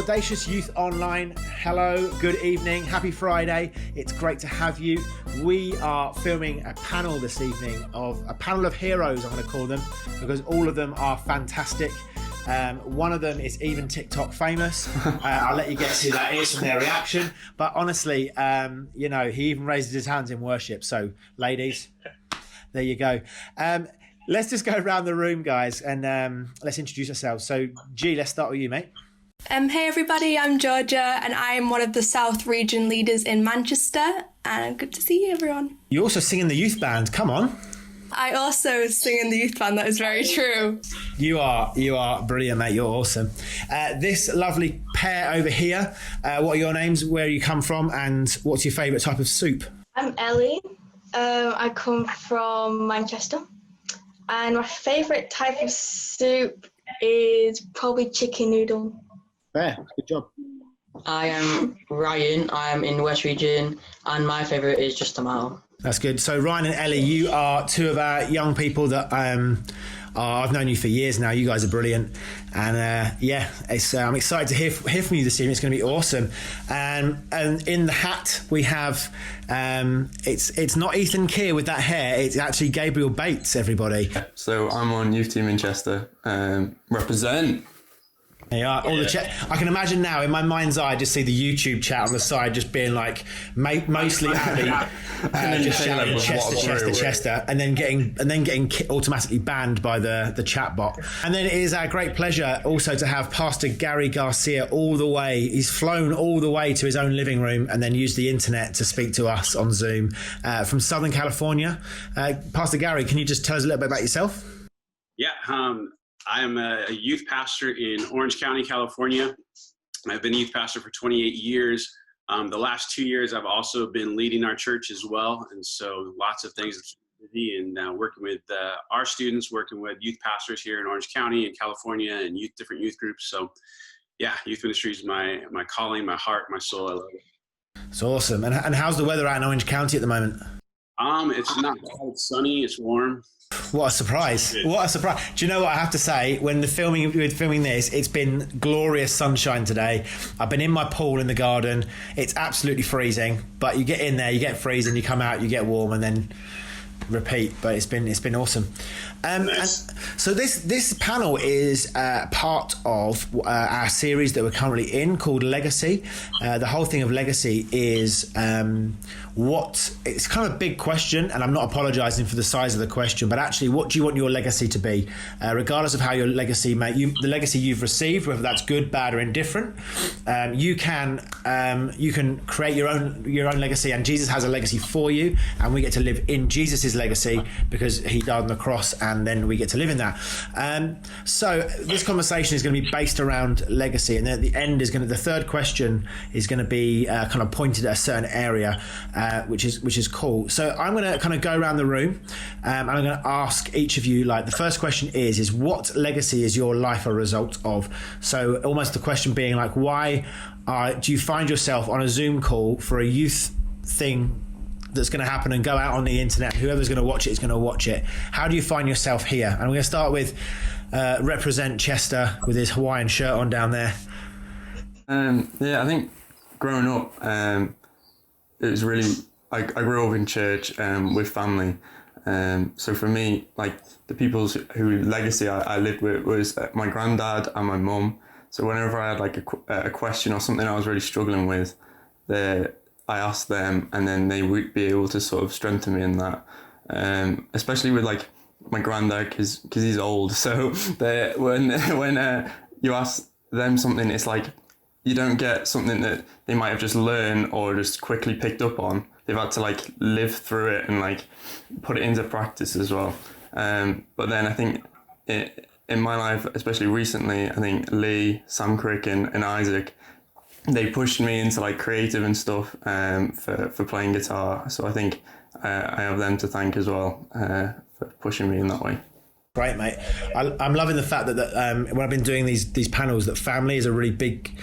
Audacious Youth Online. Hello, good evening, happy Friday. It's great to have you. We are filming a panel this evening, of a panel of heroes, I'm going to call them, because all of them are fantastic. One of them is even TikTok famous. I'll let you get to who that is from their reaction. But honestly, you know, he even raises his hands in worship. So ladies, there you go. Let's just go around the room, guys, and let's introduce ourselves. So G, let's start with you, mate. Hey everybody, I'm Georgia and I'm one of the South region leaders in Manchester, and good to see you, everyone. You also sing in the youth band, come on. I also sing in the youth band, that is very true. You are brilliant, mate, you're awesome. This lovely pair over here, what are your names, where you come from, and what's your favourite type of soup? I'm Ellie, I come from Manchester, and my favourite type of soup is probably chicken noodle. Fair, good job. I am Ryan, I am in West Region, and my favourite is just tomato. That's good. So Ryan and Ellie, you are two of our young people that I've known you for years now. You guys are brilliant, and I'm excited to hear from you this evening. It's going to be awesome. And in the hat we have it's not Ethan Keir with that hair. It's actually Gabriel Bates. Everybody. So I'm on youth team in Chester. Represent. They are all the chat. I can imagine now in my mind's eye, just see the YouTube chat on the side, just being like mostly Abby, just shouting Chester, and then getting automatically banned by the chat bot. And then it is our great pleasure also to have Pastor Gary Garcia all the way. He's flown all the way to his own living room and then used the internet to speak to us on Zoom from Southern California. Pastor Gary, can you just tell us a little bit about yourself? Yeah. I'm a youth pastor in Orange County, California. I've been a youth pastor for 28 years. The last 2 years, I've also been leading our church as well. And so lots of things to keep busy, and working with our students, working with youth pastors here in Orange County and California, and different youth groups. So yeah, youth ministry is my calling, my heart, my soul. I love it. It's awesome. And how's the weather out in Orange County at the moment? It's not bad. It's sunny. It's warm. What a surprise. What a surprise. Do you know what I have to say? When we're filming this, it's been glorious sunshine today. I've been in my pool in the garden. It's absolutely freezing, but you get in there, you get freezing, you come out, you get warm, and then repeat. But it's been awesome. Nice. And so this panel is part of our series that we're currently in called Legacy. The whole thing of Legacy is it's kind of a big question, and I'm not apologising for the size of the question, but actually, what do you want your legacy to be? Regardless of how your legacy the legacy you've received, whether that's good, bad, or indifferent, you can create your own legacy, and Jesus has a legacy for you, and we get to live in Jesus's legacy because he died on the cross, and then we get to live in that. So this conversation is going to be based around legacy, and then at the end the third question is going to be kind of pointed at a certain area, which is cool. So I'm going to kind of go around the room, and I'm going to ask each of you, like, the first question is what legacy is your life a result of? So almost the question being like, why do you find yourself on a Zoom call for a youth thing that's going to happen and go out on the internet? Whoever's going to watch it is going to watch it. How do you find yourself here? And we're going to start with Represent Chester with his Hawaiian shirt on down there. I think growing up, it was really, I grew up in church with family. So for me, like, the people who legacy I lived with was my granddad and my mum. So whenever I had like a question or something I was really struggling with, I asked them, and then they would be able to sort of strengthen me in that. Especially with like my granddad, because he's old. So when you ask them something, it's like you don't get something that they might have just learned or just quickly picked up on. They've had to like live through it and like put it into practice as well. But then I think in my life, especially recently, I think Lee, Sam Crick and Isaac, they pushed me into like creative and stuff for playing guitar. So I think I have them to thank as well for pushing me in that way. Great, mate. I'm loving the fact that when I've been doing these panels, that family is a really big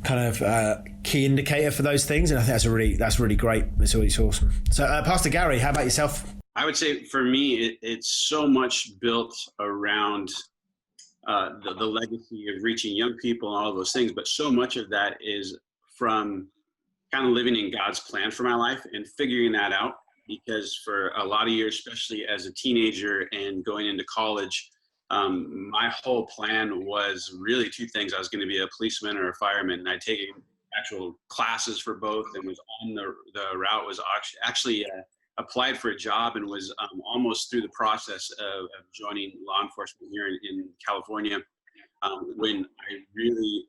kind of key indicator for those things, and I think that's really great. It's awesome. So, Pastor Gary, how about yourself? I would say for me, it's so much built around the legacy of reaching young people and all of those things. But so much of that is from kind of living in God's plan for my life and figuring that out. Because for a lot of years, especially as a teenager and going into college, my whole plan was really two things. I was going to be a policeman or a fireman, and I'd taken actual classes for both and was on the route, was actually applied for a job and was almost through the process of joining law enforcement here in California, when I really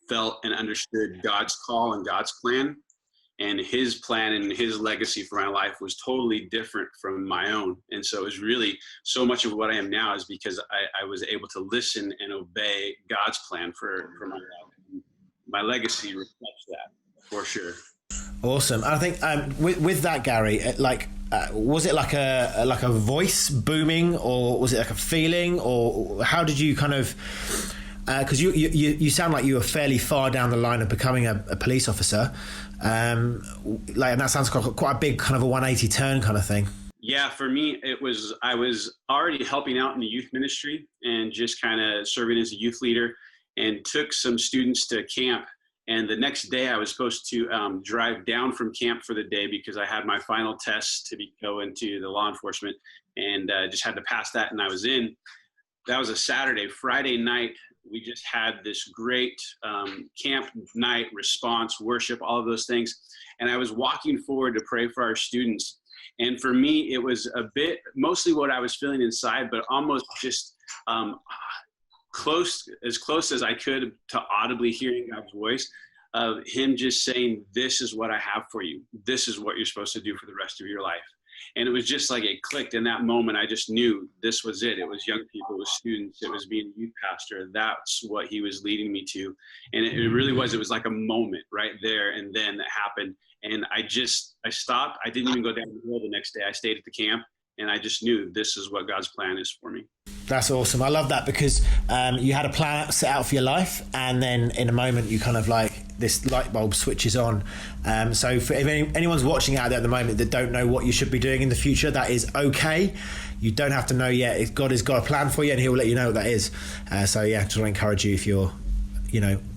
felt and understood God's call and God's plan. And his plan and his legacy for my life was totally different from my own. And so it was really so much of what I am now is because I was able to listen and obey God's plan for my life. My legacy reflects that for sure. Awesome. I think with that, Gary, was it like a voice booming, or was it like a feeling, or how did you kind of? Because you sound like you were fairly far down the line of becoming a police officer, and that sounds quite a big kind of a 180 turn kind of thing. Yeah, for me, I was already helping out in the youth ministry and just kind of serving as a youth leader, and took some students to camp. And the next day I was supposed to drive down from camp for the day because I had my final test to go into the law enforcement, and just had to pass that, and I was in. That was a Saturday. Friday night, we just had this great camp night, response, worship, all of those things. And I was walking forward to pray for our students. And for me, it was a bit, mostly what I was feeling inside, but almost just close as I could to audibly hearing God's voice of him just saying, this is what I have for you. This is what you're supposed to do for the rest of your life. And it was just like it clicked in that moment. I just knew this was it. It was young people, it was students, it was being a youth pastor. That's what he was leading me to. And it really was. It was like a moment right there. And then that happened. And I stopped. I didn't even go down the hill the next day. I stayed at the camp, and I just knew this is what God's plan is for me. That's awesome. I love that because you had a plan set out for your life, and then in a moment you kind of like this light bulb switches on. So if anyone's watching out there at the moment that don't know what you should be doing in the future, that is okay. You don't have to know yet. If God has got a plan for you, and he'll let you know what that is. So yeah, just want to encourage you if you're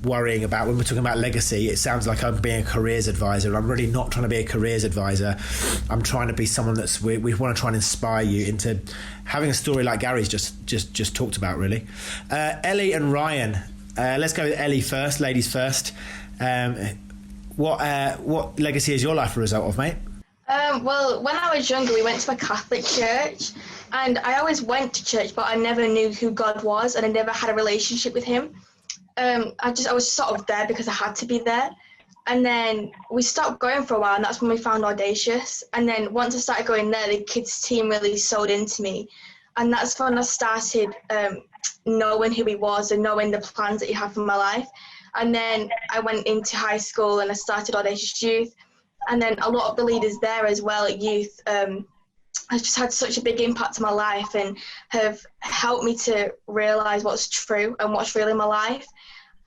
worrying about, when we're talking about legacy, it sounds like I'm being a careers advisor. I'm really not trying to be a careers advisor. I'm trying to be someone we want to try and inspire you into having a story like Gary's just talked about, really. Ellie and Ryan, let's go with Ellie first, ladies first. What legacy is your life a result of, mate? Well, when I was younger, we went to a Catholic church, and I always went to church, but I never knew who God was, and I never had a relationship with him. I was sort of there because I had to be there. And then we stopped going for a while, and that's when we found Audacious. And then once I started going there, the kids team really sold into me. And that's when I started knowing who he was and knowing the plans that he had for my life. And then I went into high school and I started Audacious Youth. And then a lot of the leaders there as well at youth have just had such a big impact on my life and have helped me to realise what's true and what's real in my life.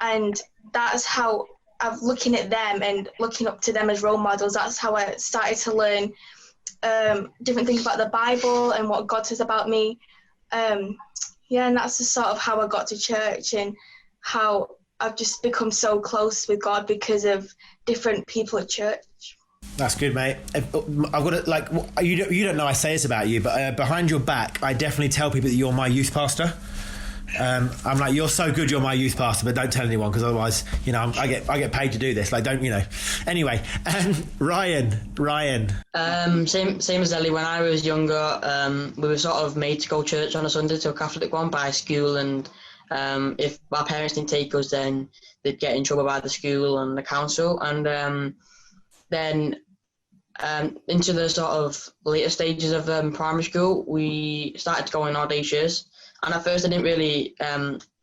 And that's how I'm looking at them and looking up to them as role models. That's how I started to learn different things about the Bible and what God says about me. And that's just sort of how I got to church and how I've just become so close with God because of different people at church. That's good, mate. I've got to, you don't know I say this about you, but behind your back, I definitely tell people that you're my youth pastor. I'm like, you're so good, you're my youth pastor, but don't tell anyone, because otherwise, I get paid to do this. Like, don't. Anyway, Ryan. Same as Ellie. When I was younger, we were sort of made to go to church on a Sunday, to a Catholic one, by school, and if our parents didn't take us, then they'd get in trouble by the school and the council. And then into the sort of later stages of primary school, we started going Audacious. And at first I didn't really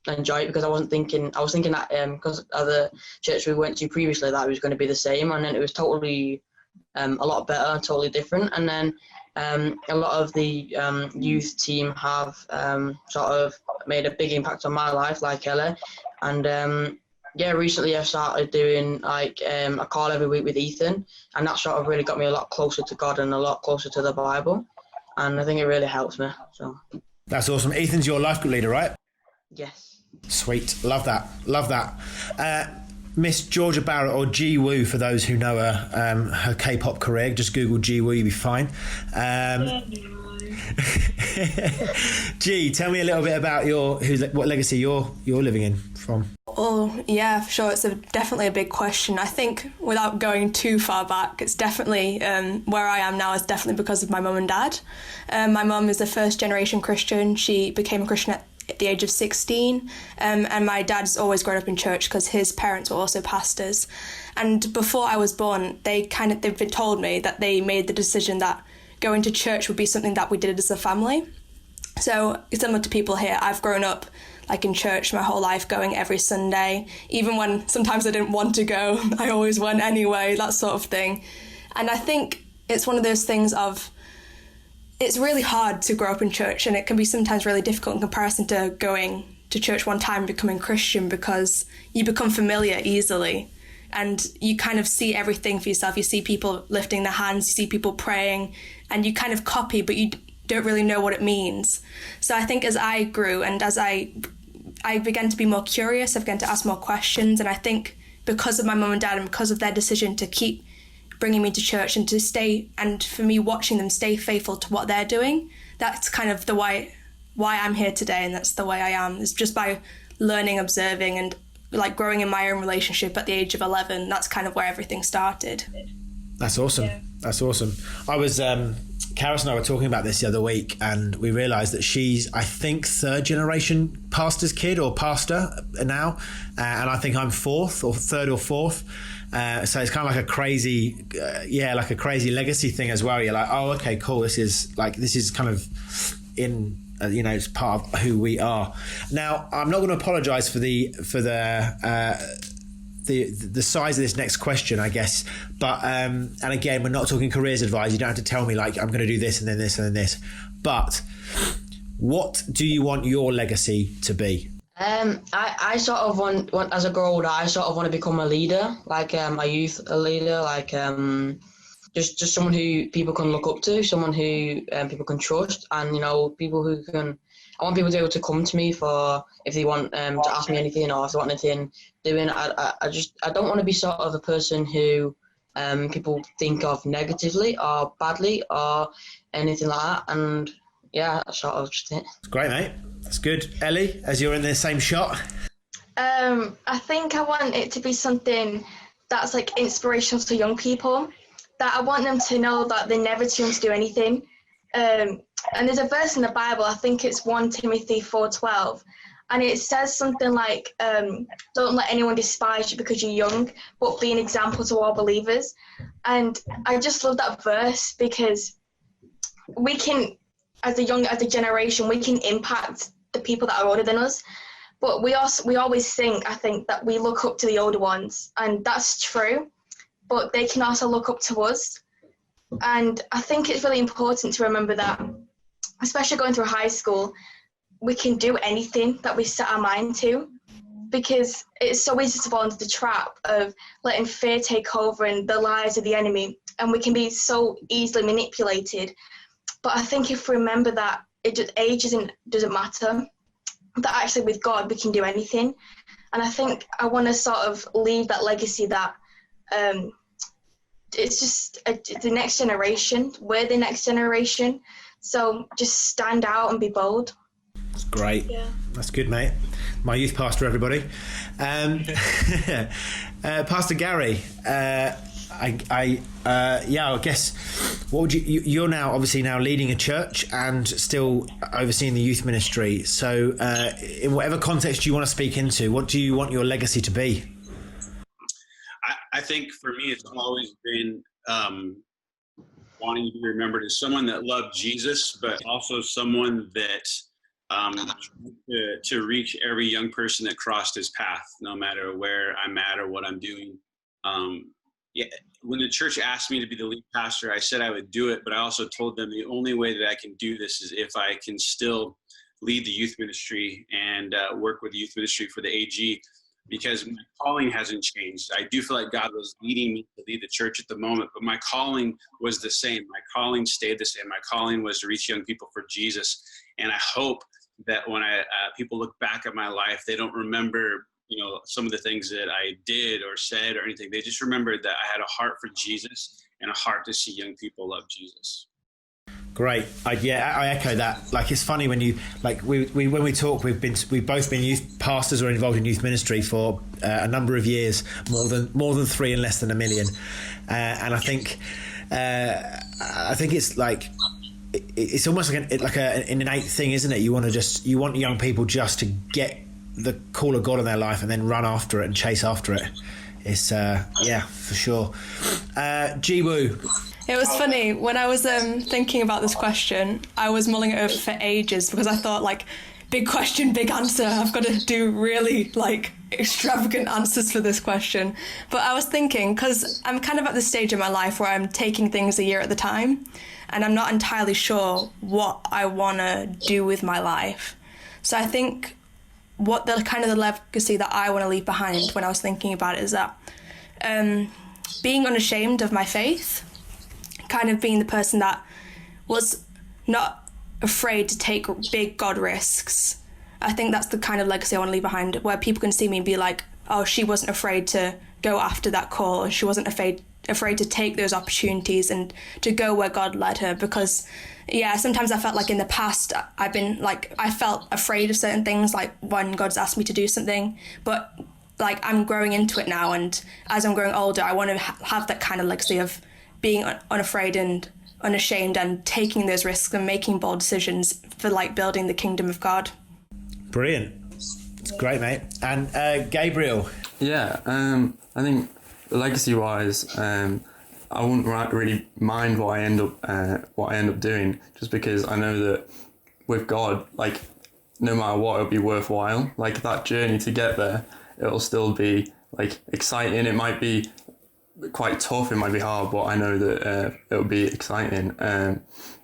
enjoy it because I was thinking that because of the church we went to previously, that it was going to be the same. And then it was totally a lot better and totally different. And then a lot of the youth team have sort of made a big impact on my life, like Ella. And recently I've started doing a call every week with Ethan, and that sort of really got me a lot closer to God and a lot closer to the Bible. And I think it really helps me. So. That's awesome. Ethan's your life group leader, right? Yes. Sweet. Love that. Love that. Miss Georgia Barrett, or G Woo for those who know her K-pop career. Just Google G Woo, you'll be fine. G, tell me a little bit about what legacy you're living in from. Oh, yeah, for sure. It's definitely a big question. I think without going too far back, it's definitely where I am now is definitely because of my mum and dad. My mum is a first generation Christian. She became a Christian at the age of 16, and my dad's always grown up in church because his parents were also pastors. And before I was born, they've been told me that they made the decision that going to church would be something that we did as a family. So similar to people here, I've grown up like in church my whole life, going every Sunday. Even when sometimes I didn't want to go, I always went anyway, that sort of thing. And I think it's one of those things of, it's really hard to grow up in church, and it can be sometimes really difficult in comparison to going to church one time and becoming Christian, because you become familiar easily and you kind of see everything for yourself. You see people lifting their hands, you see people praying, and you kind of copy, but you don't really know what it means. So I think as I grew and as I began to be more curious, I began to ask more questions, and I think because of my mum and dad and because of their decision to keep bringing me to church and to stay, and for me watching them stay faithful to what they're doing, that's kind of the why I'm here today, and that's the way I am. It's just by learning, observing, and like growing in my own relationship at the age of 11. That's kind of where everything started. That's awesome. Yeah. That's awesome. I was Karis and I were talking about this the other week, and we realised that she's, I think, third generation pastor's kid or pastor now, and I think I'm third or fourth. So it's kind of like a crazy, like a crazy legacy thing as well. You're like, oh, okay, cool. This is kind of in, it's part of who we are. Now, I'm not going to apologise for the size of this next question, I guess. But and again, we're not talking careers advice. You don't have to tell me like I'm going to do this and then this and then this. But what do you want your legacy to be? I sort of want as I grow older, I sort of want to become a leader, like a youth leader, like just someone who people can look up to, someone who people can trust, and people who can. I want people to be able to come to me for if they want to ask me anything, or if they want anything doing. I don't want to be sort of a person who people think of negatively or badly or anything like that. And yeah, that's sort of just it. It's great, mate. That's good. Ellie, as you're in the same shot. I think I want it to be something that's like inspirational to young people. That I want them to know that they're never too young to do anything. And there's a verse in the Bible, I think it's 1 Timothy 4:12, and it says something like, don't let anyone despise you because you're young, but be an example to all believers. And I just love that verse, because we can, as a generation, we can impact the people that are older than us. But we always think, I think, that we look up to the older ones, and that's true, but they can also look up to us. And I think it's really important to remember that, especially going through high school, we can do anything that we set our mind to, because it's so easy to fall into the trap of letting fear take over and the lies of the enemy, and we can be so easily manipulated. But I think if we remember that age doesn't matter, that actually with God we can do anything. And I think I want to sort of leave that legacy that it's just the next generation. We're the next generation. So just stand out and be bold. That's great. Yeah. That's good, mate. My youth pastor, everybody. Pastor Gary, I guess, what would you're now obviously leading a church and still overseeing the youth ministry. So in whatever context you want to speak into, what do you want your legacy to be? I think for me, it's always been wanting to be remembered as someone that loved Jesus, but also someone that to reach every young person that crossed his path, no matter where I'm at or what I'm doing. When the church asked me to be the lead pastor, I said I would do it, but I also told them the only way that I can do this is if I can still lead the youth ministry and work with the youth ministry for the AG, because my calling hasn't changed. I do feel like God was leading me to lead the church at the moment, but my calling was the same. My calling stayed the same. My calling was to reach young people for Jesus. And I hope that when people look back at my life, they don't remember, some of the things that I did or said or anything. They just remembered that I had a heart for Jesus and a heart to see young people love Jesus. Great. I echo that. Like, it's funny when you, like, we when we talk, we've both been youth pastors or involved in youth ministry for a number of years, more than 3 and less than 1 million. And I think it's like, it's almost like an innate thing, isn't it? You want young people just to get the call of God in their life and then run after it and chase after it. It's for sure. Ji-Woo. It was funny when I was thinking about this question. I was mulling it over for ages because I thought, like, big question, big answer. I've got to do really like extravagant answers for this question. But I was thinking, because I'm kind of at the stage in my life where I'm taking things a year at a time, and I'm not entirely sure what I want to do with my life. So I think what the kind of the legacy that I want to leave behind when I was thinking about it is that being unashamed of my faith, kind of being the person that was not afraid to take big God risks. I think that's the kind of legacy I want to leave behind, where people can see me and be like, oh, she wasn't afraid to go after that call, or she wasn't afraid to take those opportunities and to go where God led her. Because sometimes I felt like in the past I felt afraid of certain things, like when God's asked me to do something, but like I'm growing into it now, and as I'm growing older, I want to have that kind of legacy of being unafraid and unashamed and taking those risks and making bold decisions for like building the kingdom of God. Brilliant. It's great, mate. And Gabriel. Yeah, I think legacy wise, I wouldn't really mind what I end up doing, just because I know that with God, like, no matter what, it'll be worthwhile. Like, that journey to get there, it'll still be like exciting. It might be quite tough, it might be hard, but I know that it'll be exciting.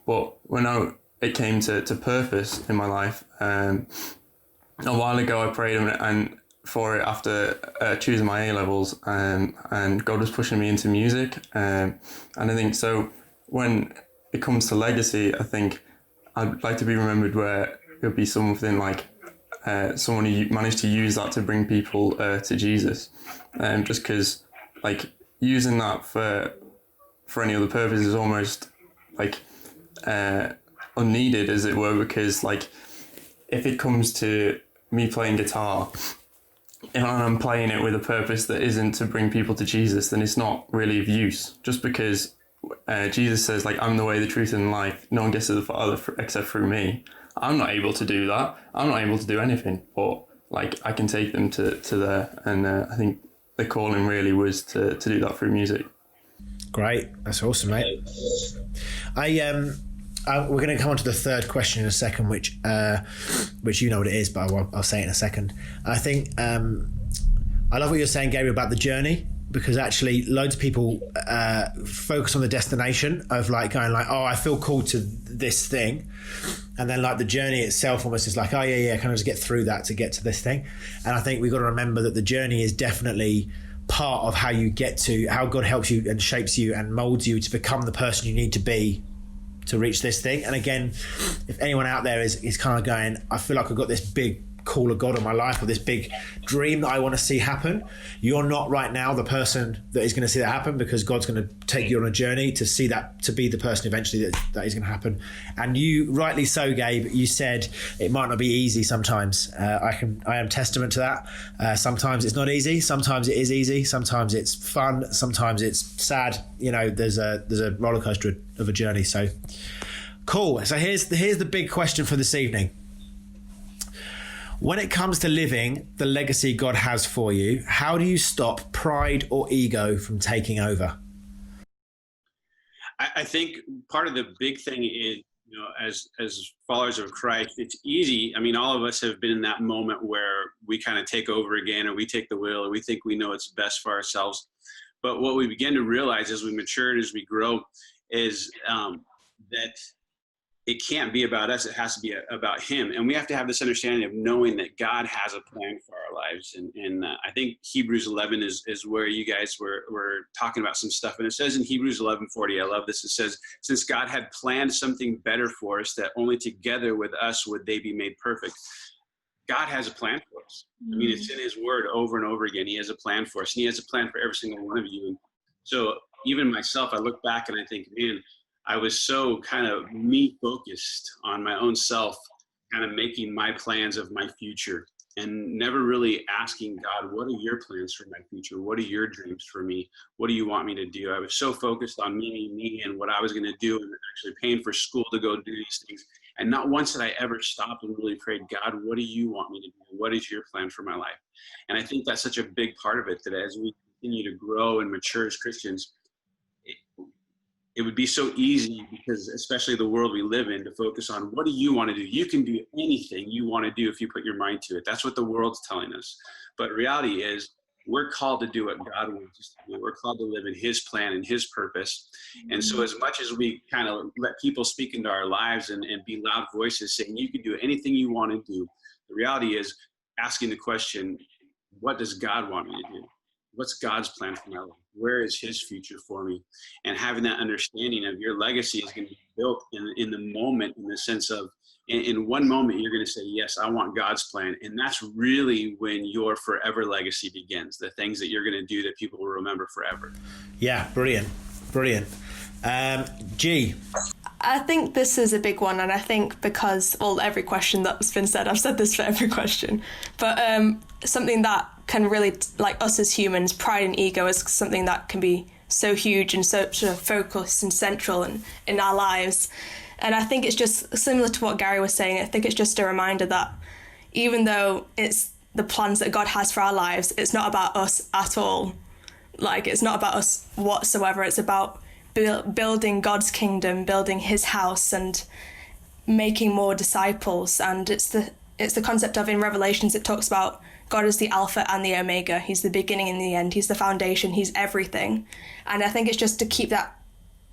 But when it came to purpose in my life, a while ago I prayed and for it after choosing my A-levels, and God was pushing me into music, and I think so when it comes to legacy, I think I'd like to be remembered where it would be something like someone who managed to use that to bring people to Jesus, just because like using that for any other purpose is almost like unneeded, as it were, because like if it comes to me playing guitar and I'm playing it with a purpose that isn't to bring people to Jesus, then it's not really of use. Just because Jesus says, like, I'm the way, the truth, and life. No one gets to the Father except through me. I'm not able to do that. I'm not able to do anything, but like I can take them to there. And I think the calling really was to do that through music. Great. That's awesome, mate. We're going to come on to the third question in a second, which you know what it is, but I'll say it in a second. I think I love what you're saying, Gabriel, about the journey, because actually loads of people focus on the destination of like going like, oh, I feel called to this thing. And then like the journey itself almost is like, oh yeah, can I just get through that to get to this thing? And I think we've got to remember that the journey is definitely part of how you get to, how God helps you and shapes you and molds you to become the person you need to be to reach this thing. And again, if anyone out there is kind of going, I feel like I've got this big call of God in my life, or this big dream that I want to see happen, you're not right now the person that is going to see that happen, because God's going to take you on a journey to see that, to be the person eventually that is going to happen. And you, rightly so, Gabe, you said it might not be easy sometimes. I am testament to that. Sometimes it's not easy, sometimes it is easy, sometimes it's fun, sometimes it's sad. You know, there's a roller coaster of a journey. So cool. So here's the big question for this evening. When it comes to living the legacy God has for you, how do you stop pride or ego from taking over? I think part of the big thing is, you know, as followers of Christ, it's easy. I mean, all of us have been in that moment where we kind of take over again, or we take the wheel, or we think we know what's best for ourselves. But what we begin to realize as we mature and as we grow is that it can't be about us. It has to be about him. And we have to have this understanding of knowing that God has a plan for our lives. And I think Hebrews 11 is where you guys were talking about some stuff. And it says in Hebrews 11:40, I love this. It says, since God had planned something better for us, that only together with us would they be made perfect. God has a plan for us. I mean, it's in his word over and over again. He has a plan for us, and he has a plan for every single one of you. And so even myself, I look back and I think, man, I was so kind of me focused on my own self, kind of making my plans of my future and never really asking God, what are your plans for my future? What are your dreams for me? What do you want me to do? I was so focused on me and what I was going to do, and actually paying for school to go do these things. And not once did I ever stop and really prayed, God, what do you want me to do? What is your plan for my life? And I think that's such a big part of it, that as we continue to grow and mature as Christians, it would be so easy, because especially the world we live in, to focus on what do you want to do? You can do anything you want to do if you put your mind to it. That's what the world's telling us. But reality is, we're called to do what God wants us to do. We're called to live in his plan and his purpose. And so as much as we kind of let people speak into our lives and be loud voices saying you can do anything you want to do, the reality is asking the question, what does God want me to do? What's God's plan for my life? Where is his future for me? And having that understanding of your legacy is going to be built in the moment, in the sense of, in one moment, you're going to say, yes, I want God's plan. And that's really when your forever legacy begins, the things that you're going to do that people will remember forever. Yeah, brilliant. G. I think this is a big one, and I think because, well, every question that's been said, I've said this for every question, but something that can really, like us as humans, pride and ego is something that can be so huge and so sort of focused and central in our lives. And I think it's just similar to what Gary was saying. I think it's just a reminder that even though it's the plans that God has for our lives, it's not about us at all. Like, it's not about us whatsoever. It's about building God's kingdom, building his house, and making more disciples. And it's the concept of, in Revelations, it talks about God is the Alpha and the Omega. He's the beginning and the end. He's the foundation. He's everything. And I think it's just to keep that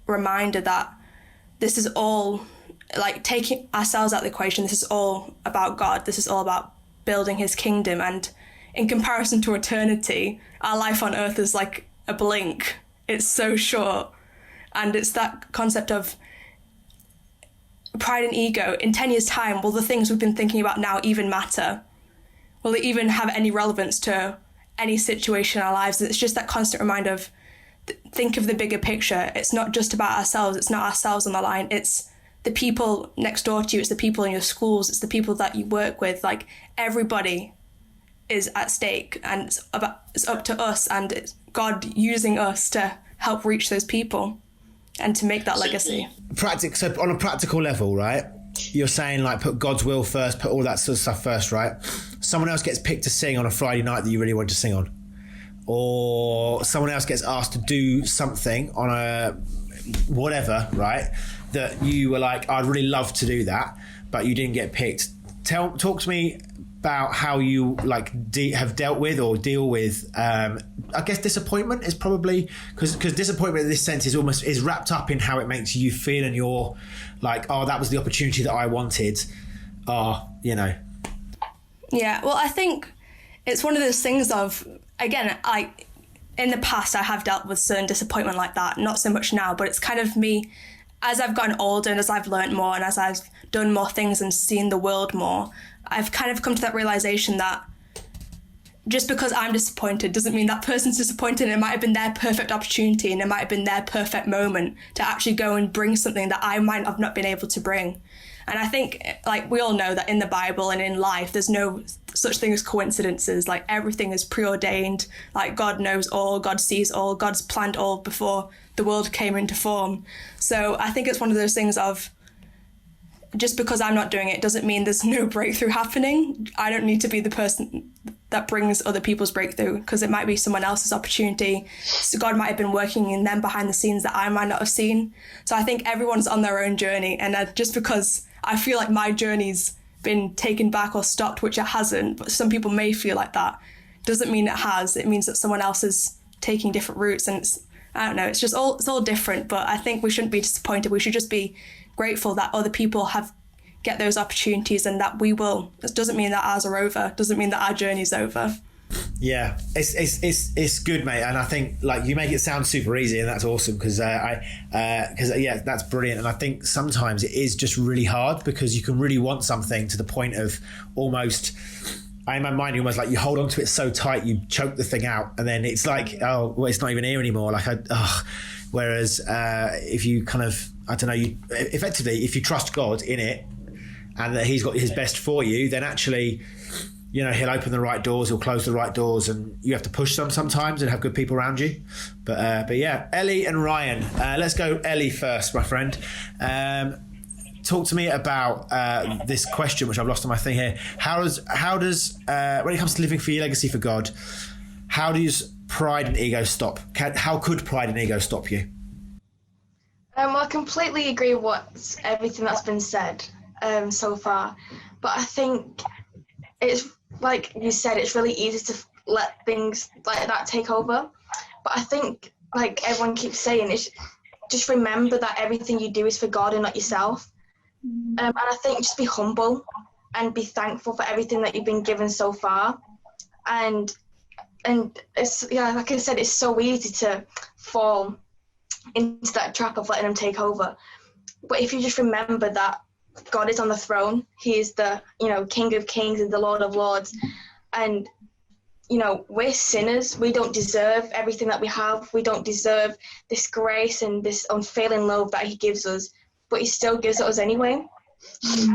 reminder that this is all, like, taking ourselves out of the equation. This is all about God. This is all about building his kingdom. And in comparison to eternity, our life on earth is like a blink. It's so short. And it's that concept of pride and ego. In 10 years' time, will the things we've been thinking about now even matter? Will it even have any relevance to any situation in our lives? It's just that constant reminder of, think of the bigger picture. It's not just about ourselves. It's not ourselves on the line. It's the people next door to you. It's the people in your schools. It's the people that you work with. Like, everybody is at stake, and it's up to us, and it's God using us to help reach those people and to make that legacy. So on a practical level, right? You're saying, like, put God's will first, put all that sort of stuff first, right? Someone else gets picked to sing on a Friday night that you really want to sing on. Or someone else gets asked to do something on a whatever, right? That you were like, I'd really love to do that, but you didn't get picked. Talk to me about how you have dealt with or deal with, I guess disappointment is probably, because disappointment in this sense is wrapped up in how it makes you feel, and you're like, oh, that was the opportunity that I wanted. Yeah, well, I think it's one of those things of, again, in the past I have dealt with certain disappointment like that, not so much now, but it's kind of me, as I've gotten older and as I've learned more and as I've done more things and seen the world more, I've kind of come to that realization that just because I'm disappointed doesn't mean that person's disappointed. And it might have been their perfect opportunity, and it might have been their perfect moment to actually go and bring something that I might have not been able to bring. And I think, like, we all know that in the Bible and in life, there's no such thing as coincidences. Like, everything is preordained. Like, God knows all, God sees all, God's planned all before the world came into form. So I think it's one of those things of, just because I'm not doing it doesn't mean there's no breakthrough happening. I don't need to be the person that brings other people's breakthrough, because it might be someone else's opportunity. So God might have been working in them behind the scenes that I might not have seen. So I think everyone's on their own journey. And just because I feel like my journey's been taken back or stopped, which it hasn't, but some people may feel like that, doesn't mean it has. It means that someone else is taking different routes. And I don't know, it's all different. But I think we shouldn't be disappointed. We should just be grateful that other people get those opportunities, and that we will. It doesn't mean that ours are over. Doesn't mean that our journey's over. Yeah, it's good, mate. And I think like you make it sound super easy, and that's awesome because that's brilliant. And I think sometimes it is just really hard because you can really want something to the point of almost, in my mind, almost like you hold on to it so tight, you choke the thing out, and then it's like, oh, well, it's not even here anymore. Whereas if you kind of, I don't know, you effectively, if you trust God in it and that He's got His best for you, then actually, you know, He'll open the right doors, He'll close the right doors, and you have to push them sometimes and have good people around you. But yeah, Ellie and Ryan. Let's go Ellie first, my friend. Talk to me about this question, which I've lost on my thing here. How does when it comes to living for your legacy for God, how does pride and ego stop? How could pride and ego stop you? Well, I completely agree with everything that's been said so far, but I think it's like you said, it's really easy to let things like that take over. But I think, like everyone keeps saying, it's just remember that everything you do is for God and not yourself. And I think just be humble and be thankful for everything that you've been given so far. And it's, yeah, like I said, it's so easy to fall into that trap of letting them take over. But if you just remember that God is on the throne, He is the, you know, King of Kings and the Lord of Lords, and you know, we're sinners. We don't deserve everything that we have. We don't deserve this grace and this unfailing love that He gives us, but He still gives it us anyway.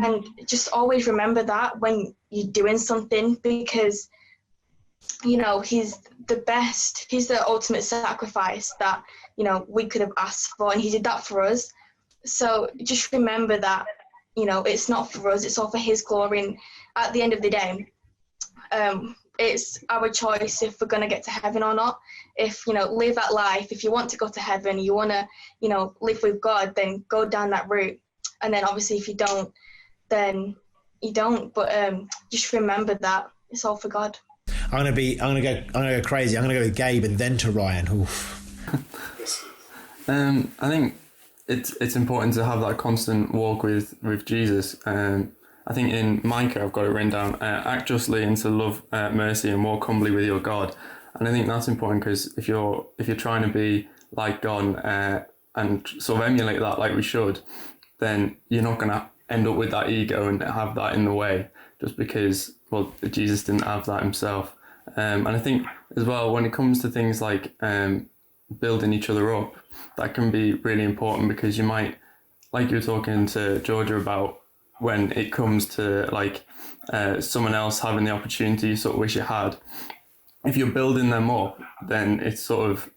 And just always remember that when you're doing something, because you know, He's the best. He's the ultimate sacrifice that, you know, we could have asked for, and He did that for us. So just remember that, you know, it's not for us, it's all for His glory. And at the end of the day, it's our choice if we're going to get to heaven or not. If, you know, live that life, if you want to go to heaven, you want to, you know, live with God, then go down that route. And then obviously if you don't, then you don't. But just remember that it's all for God. I'm gonna go crazy. I'm gonna go with Gabe and then to Ryan. Oof. I think it's important to have that constant walk with Jesus. I think in Micah, I've got it written down, act justly and to love mercy and walk humbly with your God. And I think that's important because if you're trying to be like God and sort of emulate that like we should, then you're not going to end up with that ego and have that in the way just because, well, Jesus didn't have that Himself. And I think as well, when it comes to things like building each other up, that can be really important because you might, like you were talking to Georgia about, when it comes to like someone else having the opportunity you sort of wish you had, if you're building them up, then it's sort of,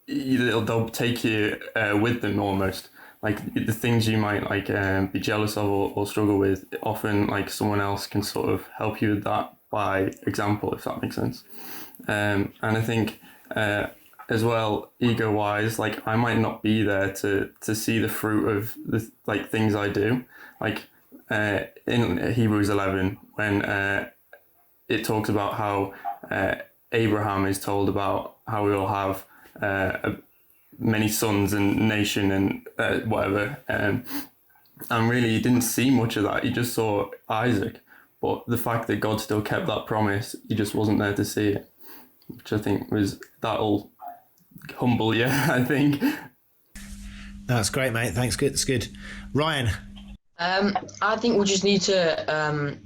they'll take you with them almost. Like the things you might like be jealous of or struggle with, often like someone else can sort of help you with that by example, if that makes sense. And I think as well, ego wise, like I might not be there to see the fruit of the like things I do. Like in Hebrews 11, when it talks about how Abraham is told about how we will have many sons and nation and whatever. And really, he didn't see much of that. He just saw Isaac. But the fact that God still kept that promise, he just wasn't there to see it, which I think was, that'll humble you, I think. That's great, mate. Thanks. Good. It's good. Ryan. I think we just need to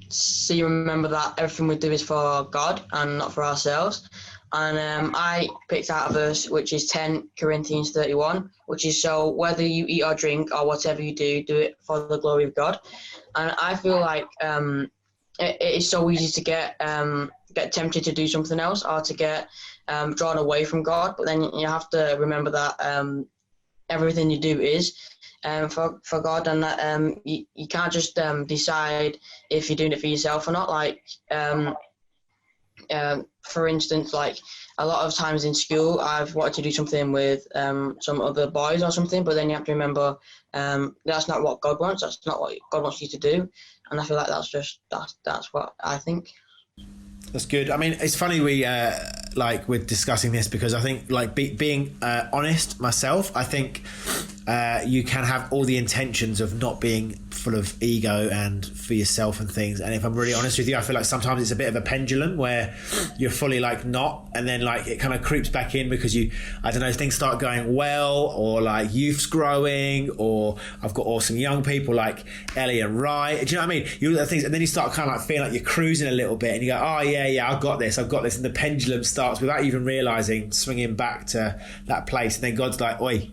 remember that everything we do is for God and not for ourselves. And I picked out a verse which is 10 Corinthians 31, which is, so whether you eat or drink or whatever you do, do it for the glory of God. And I feel like it is so easy to get tempted to do something else or to get drawn away from God. But then you have to remember that everything you do is for God, and that you can't just decide if you're doing it for yourself or not. Like, for instance, like a lot of times in school, I've wanted to do something with some other boys or something, but then you have to remember that's not what God wants. That's not what God wants you to do. And I feel like that's what I think. That's good. I mean, it's funny we're discussing this because I think like being honest myself, I think you can have all the intentions of not being full of ego and for yourself and things. And if I'm really honest with you, I feel like sometimes it's a bit of a pendulum where you're fully like not, and then like it kind of creeps back in because I don't know, things start going well, or like youth's growing, or I've got awesome young people like Ellie and Rye. Do you know what I mean? You do things, and then you start kind of like feeling like you're cruising a little bit, and you go, oh yeah, I've got this. And the pendulum starts without even realizing, swinging back to that place. And then God's like, oi.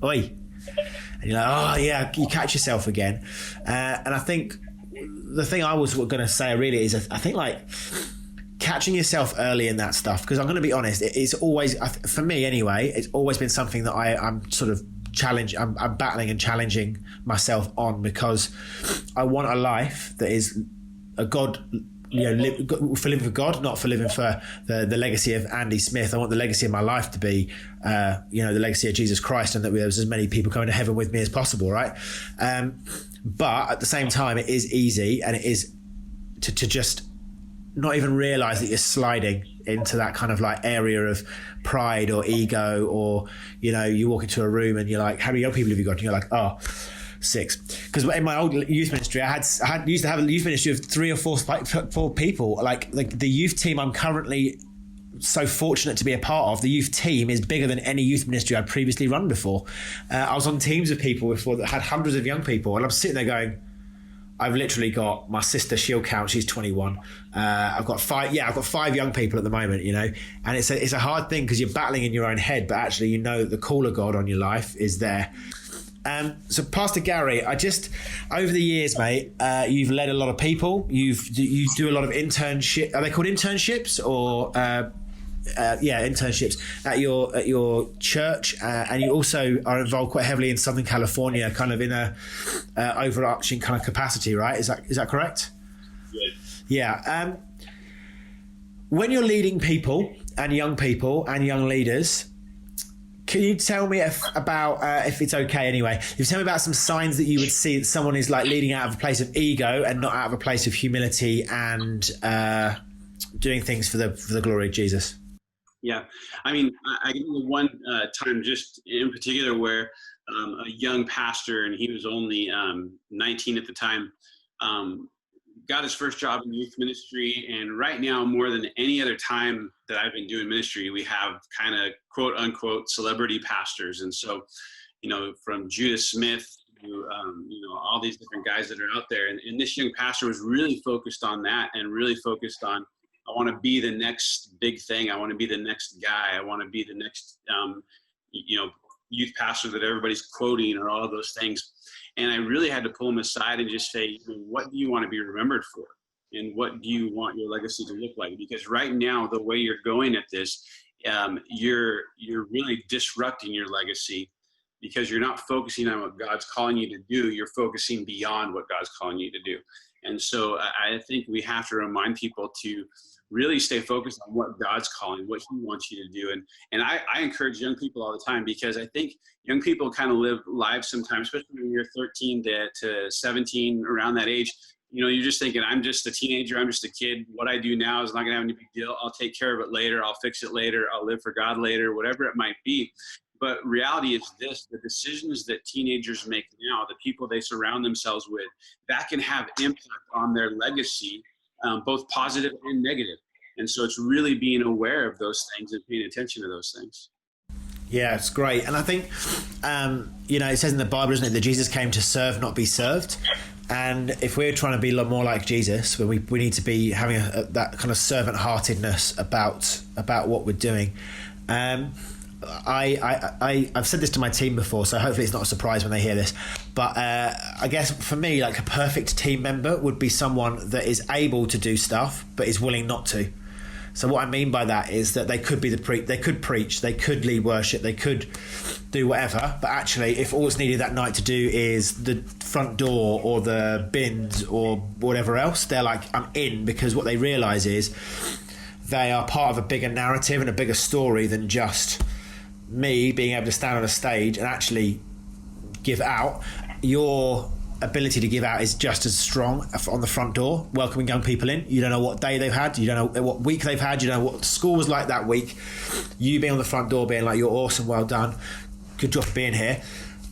And you're like, oh yeah, you catch yourself again. And I think the thing I was going to say really is, I think like catching yourself early in that stuff, because I'm going to be honest, it's always, for me anyway, it's always been something that I'm sort of I'm battling and challenging myself on, because I want a life that is a God, for living for God, not for living for the legacy of Andy Smith. I want the legacy of my life to be, the legacy of Jesus Christ, and that there's as many people coming to heaven with me as possible, right? But at the same time, it is easy, and it is to just not even realize that you're sliding into that kind of like area of pride or ego, or, you walk into a room and you're like, how many young people have you got? And you're like, oh, 6. Because in my old youth ministry, I used to have a youth ministry of 3 or 4 people. Like the youth team I'm currently so fortunate to be a part of, the youth team is bigger than any youth ministry I'd previously run before. I was on teams of people before that had hundreds of young people, and I'm sitting there going, I've literally got my sister, she'll count, she's 21. I've got 5 young people at the moment, and it's a hard thing because you're battling in your own head, but actually the call of God on your life is there. So Pastor Gary, over the years, mate, you've led a lot of people. You do a lot of internship. Are they called internships or internships at your church? And you also are involved quite heavily in Southern California, kind of in a overarching kind of capacity, right? Is that correct? Yeah. When you're leading people and young leaders, can you tell me about, if it's okay anyway, you tell me about some signs that you would see that someone is like leading out of a place of ego and not out of a place of humility and doing things for the glory of Jesus? Yeah, I mean, I can remember one time just in particular where a young pastor, and he was only 19 at the time, got his first job in youth ministry. And right now, more than any other time that I've been doing ministry, we have kind of quote unquote celebrity pastors. And so, from Judah Smith to, all these different guys that are out there. And this young pastor was really focused on that, and really focused on, I want to be the next big thing. I want to be the next guy. I want to be the next, youth pastor that everybody's quoting, or all of those things. And I really had to pull him aside and just say, what do you want to be remembered for? And what do you want your legacy to look like? Because right now, the way you're going at this, you're really disrupting your legacy, because you're not focusing on what God's calling you to do. You're focusing beyond what God's calling you to do. And so I think we have to remind people to really stay focused on what God's calling, what he wants you to do. And I encourage young people all the time, because I think young people kind of live lives sometimes, especially when you're 13 to 17, around that age, you're just thinking, I'm just a teenager, I'm just a kid. What I do now is not gonna have any big deal. I'll take care of it later. I'll fix it later. I'll live for God later, whatever it might be. But reality is this: the decisions that teenagers make now, the people they surround themselves with, that can have impact on their legacy, both positive and negative. And so it's really being aware of those things and paying attention to those things. Yeah, it's great. And I think, it says in the Bible, isn't it, that Jesus came to serve, not be served. And if we're trying to be a lot more like Jesus, we need to be having that kind of servant-heartedness about what we're doing. I've said this to my team before, so hopefully it's not a surprise when they hear this. But I guess for me, like a perfect team member would be someone that is able to do stuff, but is willing not to. So what I mean by that is that they could be they could preach, they could lead worship, they could do whatever. But actually, if all it's needed that night to do is the front door or the bins or whatever else, they're like, I'm in, because what they realise is they are part of a bigger narrative and a bigger story than just me being able to stand on a stage and actually give out. Your ability to give out is just as strong on the front door, welcoming young people in. You don't know what day they've had, you don't know what week they've had, you don't know what school was like that week. You being on the front door being like, you're awesome, well done, good job for being here.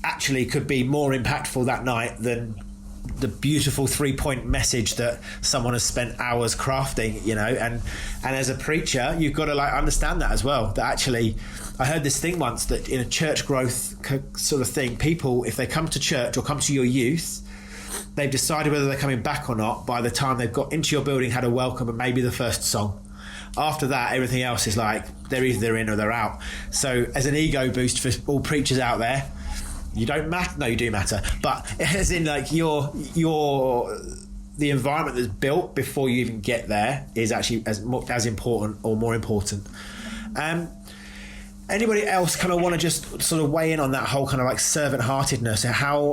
actually could be more impactful that night than the beautiful 3-point message that someone has spent hours crafting, you know. And as a preacher, you've got to like understand that as well, that actually, I heard this thing once that in a church growth sort of thing, people, if they come to church or come to your youth, they've decided whether they're coming back or not by the time they've got into your building, had a welcome and maybe the first song. After that, everything else is like they're either in or they're out. So as an ego boost for all preachers out there, you don't matter. No, you do matter. But as in like the environment that's built before you even get there is actually as important or more important. Anybody else kind of want to just sort of weigh in on that whole kind of like servant-heartedness and how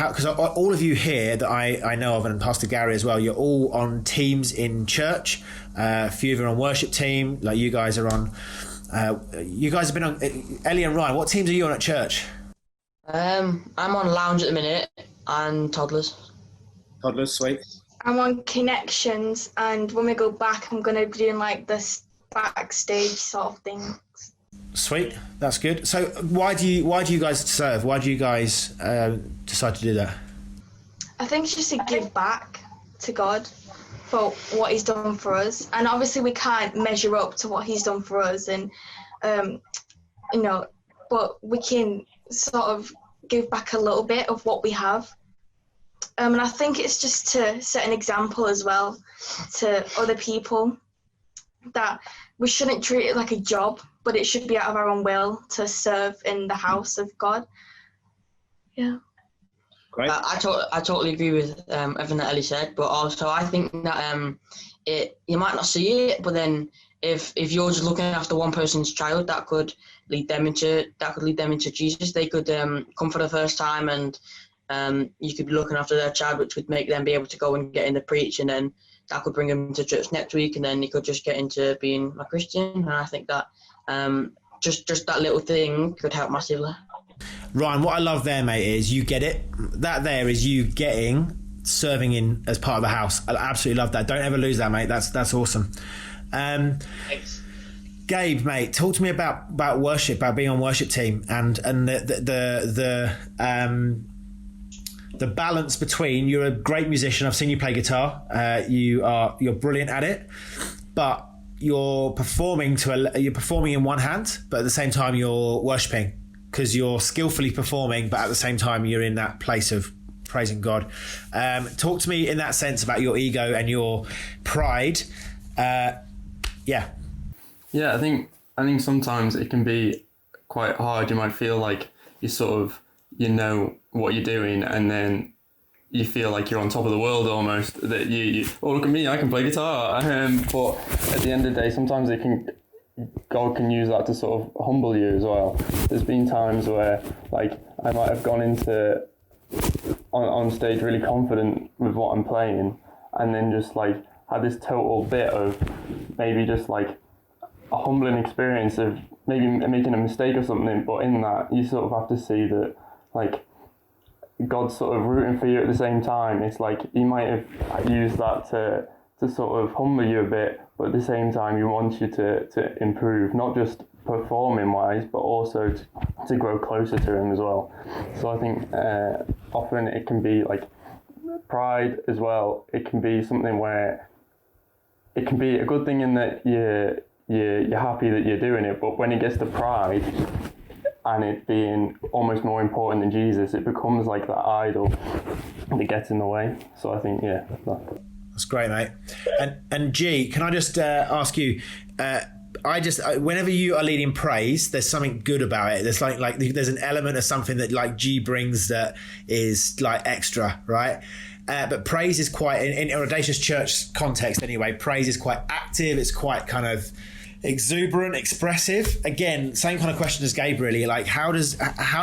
because all of you here that I know of, and Pastor Gary as well, you're all on teams in church. A few of you are on worship team, like you guys are on. You guys have been on. Ellie and Ryan, what teams are you on at church? I'm on lounge at the minute and toddlers. Toddlers, sweet. I'm on connections, and when we go back, I'm going to be doing like this backstage sort of thing. Sweet, that's good. So why do you guys serve? Why do you guys decide to do that? I think it's just to give back to God for what he's done for us. And obviously we can't measure up to what he's done for us, and you know, but we can sort of give back a little bit of what we have. And I think it's just to set an example as well to other people that we shouldn't treat it like a job, but it should be out of our own will to serve in the house of God. Yeah. Great. I totally agree with everything that Ellie said, but also I think that you might not see it, but then if you're just looking after one person's child, that could lead them into Jesus. They could come for the first time, and you could be looking after their child, which would make them be able to go and get in the preach, and then that could bring them to church next week, and then you could just get into being a Christian. And I think that just that little thing could help massively. Ryan, what I love there, mate, is you get it. That there is you serving in as part of the house. I absolutely love that. Don't ever lose that, mate. That's awesome. Thanks. Gabe, mate, talk to me about worship, about being on worship team, and the balance between, you're a great musician. I've seen you play guitar. You're brilliant at it, but you're performing in one hand, but at the same time you're worshiping, because you're skillfully performing, but at the same time you're in that place of praising God. Talk to me in that sense about your ego and your pride. Yeah, I think sometimes it can be quite hard. You might feel like you sort of, you know what you're doing, and then you feel like you're on top of the world almost, that you oh, look at me, I can play guitar. But at the end of the day, sometimes God can use that to sort of humble you as well. There's been times where like I might have gone on stage really confident with what I'm playing, and then just like had this total bit of maybe just like a humbling experience of maybe making a mistake or something. But in that, you sort of have to see that like God's sort of rooting for you at the same time. It's like he might have used that to sort of humble you a bit, but at the same time he wants you to improve, not just performing wise, but also to grow closer to him as well. So I think often it can be like pride as well. It can be something where it can be a good thing in that you're happy that you're doing it, but when it gets to pride and it being almost more important than Jesus, it becomes like that idol that gets in the way. So I think, yeah. That's great, mate. And G, can I just ask you, whenever you are leading praise, there's something good about it. There's like there's an element of something that like G brings that is like extra, right? But praise is quite, in Audacious Church context anyway, praise is quite active. It's quite kind of exuberant, expressive. Again, same kind of question as Gabe, really. Like, how do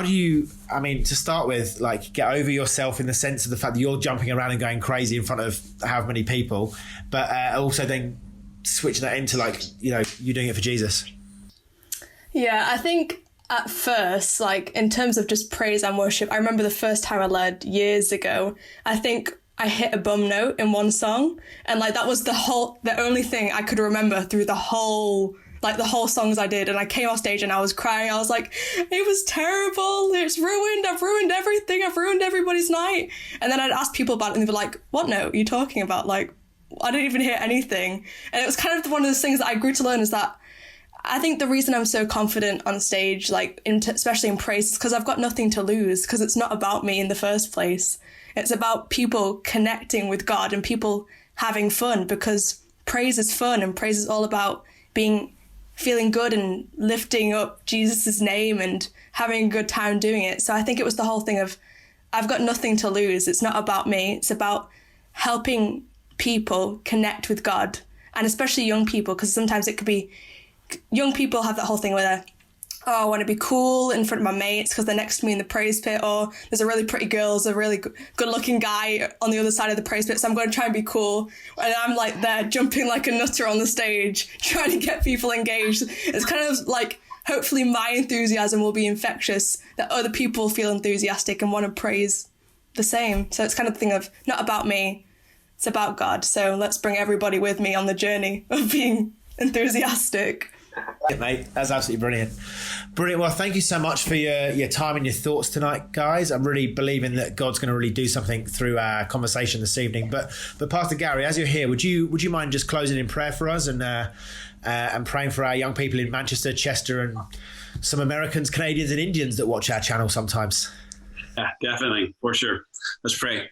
you, I mean, to start with, like, get over yourself in the sense of the fact that you're jumping around and going crazy in front of however many people, but also then switching that into, like, you know, you doing it for Jesus? Yeah, I think at first, like, in terms of just praise and worship, I remember the first time I led years ago, I think I hit a bum note in one song, and like that was the only thing I could remember through the whole like the whole songs I did, and I came off stage and I was crying. I was like, it was terrible. It's ruined. I've ruined everything. I've ruined everybody's night. And then I'd ask people about it, and they were like, what note are you talking about? Like, I didn't even hear anything. And it was kind of one of those things that I grew to learn, is that I think the reason I'm so confident on stage, like especially in praise, is because I've got nothing to lose, because it's not about me in the first place. It's about people connecting with God and people having fun, because praise is fun, and praise is all about feeling good and lifting up Jesus' name and having a good time doing it. So I think it was the whole thing of, I've got nothing to lose. It's not about me. It's about helping people connect with God, and especially young people, because sometimes it could be, young people have that whole thing where they're, oh, I want to be cool in front of my mates because they're next to me in the praise pit, or there's a really pretty girl, there's a really good-looking guy on the other side of the praise pit, so I'm going to try and be cool. And I'm like there jumping like a nutter on the stage, trying to get people engaged. It's kind of like, hopefully my enthusiasm will be infectious, that other people feel enthusiastic and want to praise the same. So it's kind of the thing of, not about me, it's about God. So let's bring everybody with me on the journey of being enthusiastic. Yeah, mate, that's absolutely brilliant. Well, thank you so much for your time and your thoughts tonight, guys. I'm really believing that God's going to really do something through our conversation this evening. But Pastor Gary, as you're here, would you mind just closing in prayer for us and praying for our young people in Manchester, Chester, and some Americans, Canadians, and Indians that watch our channel sometimes? Yeah, definitely, for sure. Let's pray.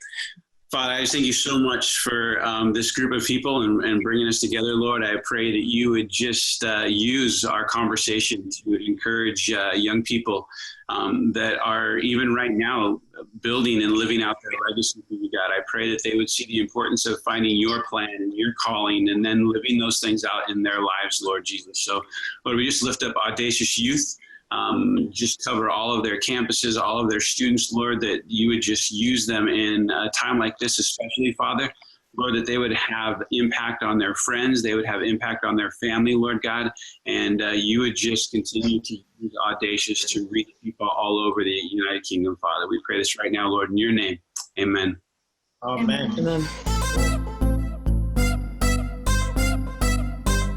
Father, I just thank you so much for this group of people and bringing us together, Lord. I pray that you would just use our conversation to encourage young people that are even right now building and living out their legacy for you, God. I pray that they would see the importance of finding your plan and your calling and then living those things out in their lives, Lord Jesus. So, Lord, we just lift up Audacious Youth. Just cover all of their campuses, all of their students, Lord, that you would just use them in a time like this, especially, Father, Lord, that they would have impact on their friends, they would have impact on their family, Lord God, and you would just continue to use Audacious to reach people all over the United Kingdom, Father. We pray this right now, Lord, in your name. Amen. Amen. Amen.